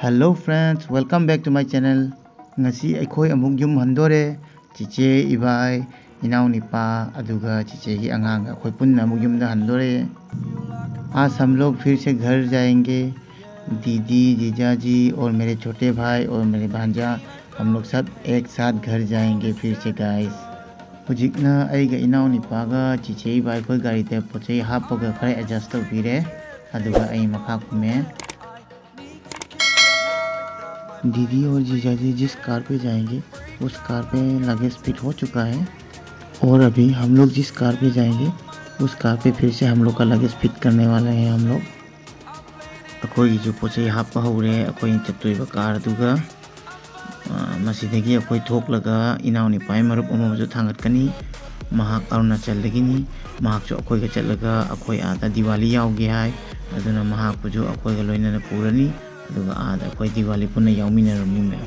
Hello friends, welcome back to my channel. Ngasi akhoi amuk yum handore chiche ibai inau nipa aduga chiche की अंगांग अखोई पुन्ना amuk yum da handore. आज हम लोग फिर से घर जाएंगे. दीदी, जीजा जी और मेरे छोटे भाई और मेरे भांजा हम लोग सब एक साथ घर जाएंगे फिर से गाइस. हुजिकना आइगा इनाउ निपागा चिचे इबाई कोई गाड़ी ते पोचे हापगा खरे एडजस्ट तौबीरे अदुगा आई मखा कुमे. दीदी और जीजा जी जिस कार पे जाएंगे उस कार पे लगेज फिट हो चुका है और अभी हम लोग जिस कार पे जाएंगे उस कार पे फिर से हम लोग का लगेज फिट करने वाले हैं. हम लोग अखोई जो पोचे हापा हो रहे अखोई चतुइबा कार दुगा मसीदगी अखोई थोक लगा इनाउ निपाई मरुप अमोजो थांगतकनी महाक अरुणाचल दगिनी महाक जो अखोई का चलगा अखोई आदा दिवाली यावगे हाय अदुना महाक जो अखोई का लोइना पुरनी अदुगा आदा अखोई दिवाली पुन्ना यावमिनरमनी में.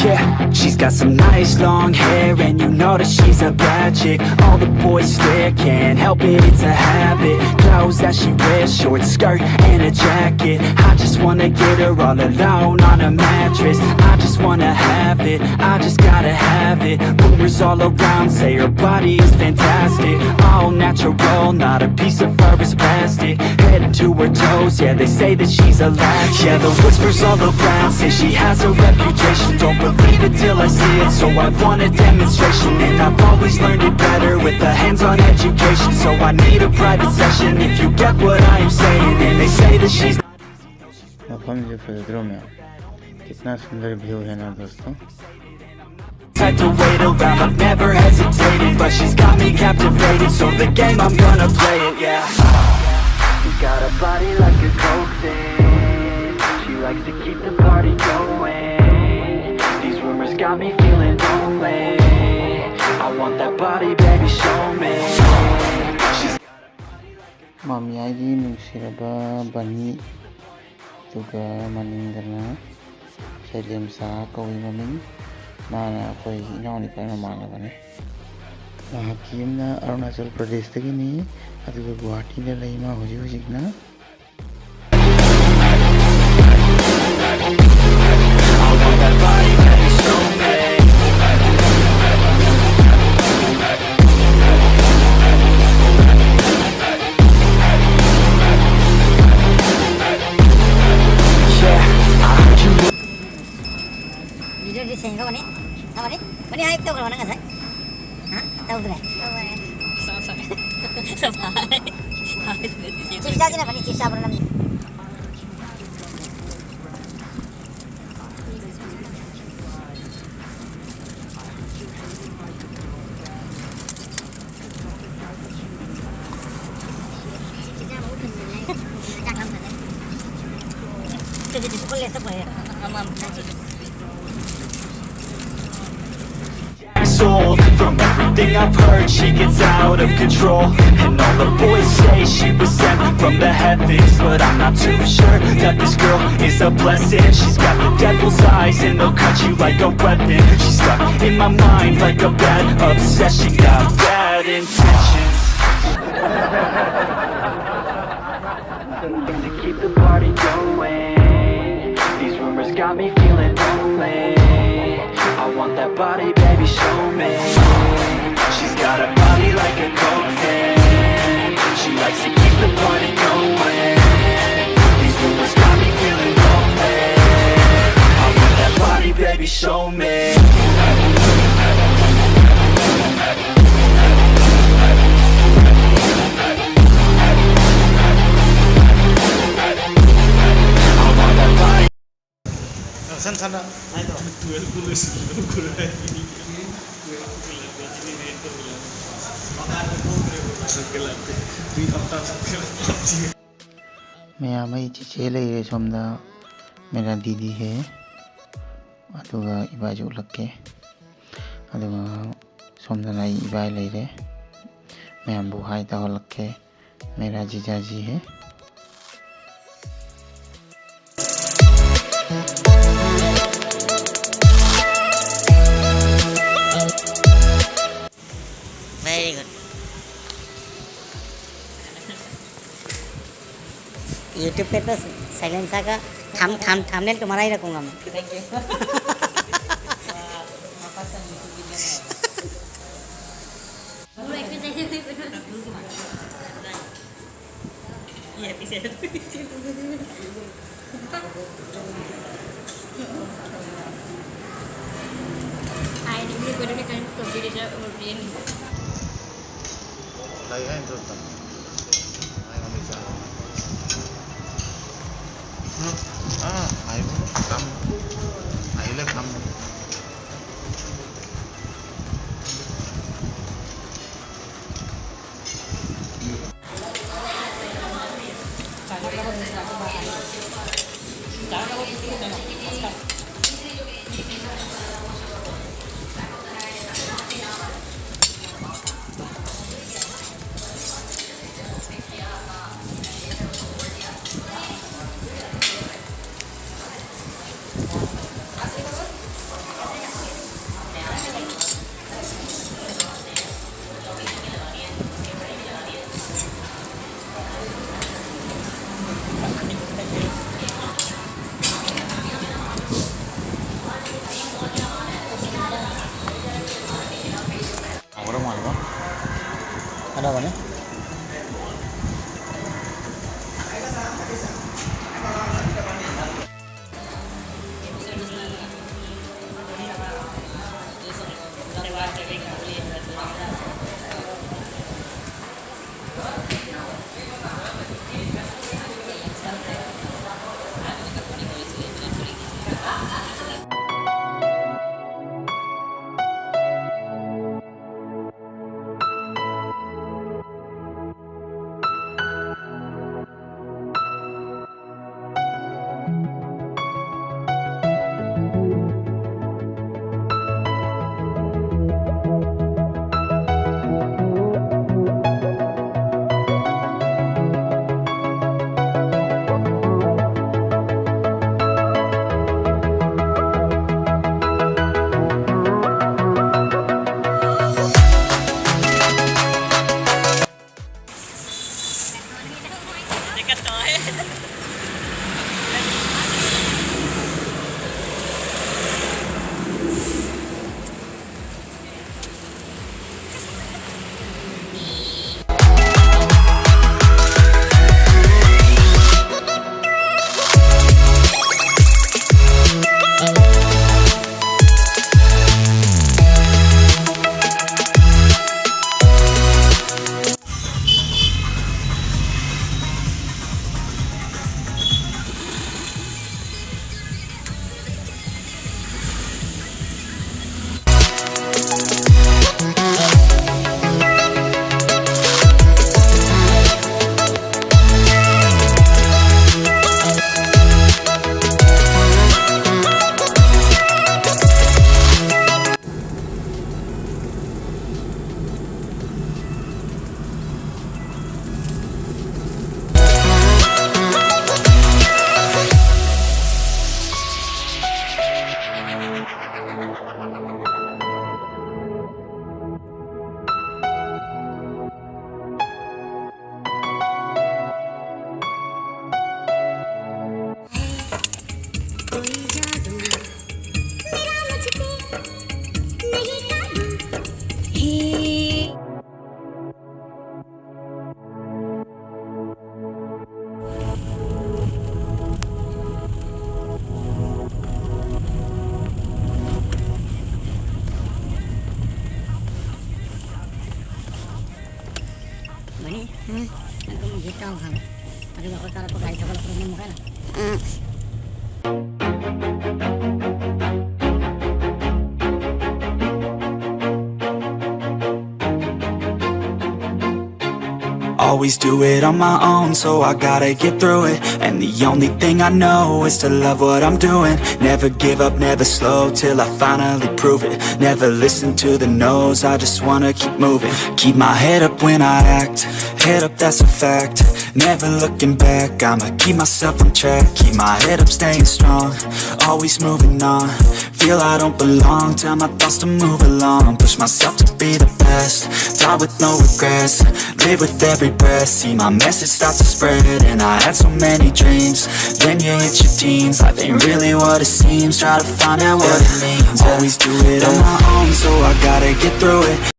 Yeah, she's got some nice long hair and you know that she's a bad chick. All the boys stare, can't help it, it's a habit. Clothes that she wears, short skirt and a jacket. I just wanna get her all alone on a mattress. I just wanna have it, I just gotta have it. Rumors all around say her body is fantastic. All natural, not a piece of fur is plastic. Head to her toes, yeah, they say that she's a latch. Yeah, the whispers all around say she has a reputation. Don't believe it till I see it, so I want a demonstration. And I've always learned it better with a hands-on education. So I need a private session if you get what I am saying. And they say that she's कितना सुंदर view है ना दोस्तों. had to wait around, I've never hesitated, but she's got me captivated. So the game, I'm gonna play it, yeah. She's got a body like a coke thing. She likes to keep the party going. These rumors got me feeling lonely. I want that body, baby, show me. Mami Eigi nungsiraba bani tuga maningana Sailem sa kawi maming mana akoy inau ni pa mamala bane. Mahakiyam na Arunachal Pradesh dagini aduga Guwahati na laima hujik na. Bani hai tau kalau nang asai, ha? Tahu tu kan? Sampai. Cipta je na bani cipta pernah ni. Jadi di sekolah tu boleh, amam nanti. Sold from everything I've heard, she gets out of control. And all the boys say she was sent from the heavens, but I'm not too sure that this girl is a blessing. She's got the devil's eyes and they'll cut you like a weapon. She's stuck in my mind like a bad obsession. Got bad intentions to keep the party going. These rumors got me feeling lonely. I want that body, baby, show me. She's got a body like a coke thing. She likes to keep the party going. These rumors got me feeling lonely. I want that body, baby, show me. Sana Mayam ai chiche lai somda mera didi hai aduga iba jo lakke aduga somda nai iba lai re Mayam bu hai ta lakke mera जीजा जी है. YouTube पे तो साइलेंसा का thumbnail तुम्हारा ही रखूंगा मैं thank you ये episode Hai, ini gue udah kan kopi dia kemudian Lagi kan terus kan. Ayo bisa. Ayo kamu. Ayo lah kamu. Ada apa nih? Always do it on my own, so I gotta get through it. And the only thing I know is to love what I'm doing. Never give up, never slow, till I finally prove it. Never listen to the no's, I just wanna keep moving. Keep my head up when I act, head up, that's a fact. Never looking back, I'ma keep myself on track. Keep my head up, staying strong, always moving on. Feel I don't belong, tell my thoughts to move along. Push myself to be the best, die with no regrets. Live with every breath, see my message start to spread. And I had so many dreams, then you hit your teens. Life ain't really what it seems, try to find out what it means. Always do it on my own, so I gotta get through it.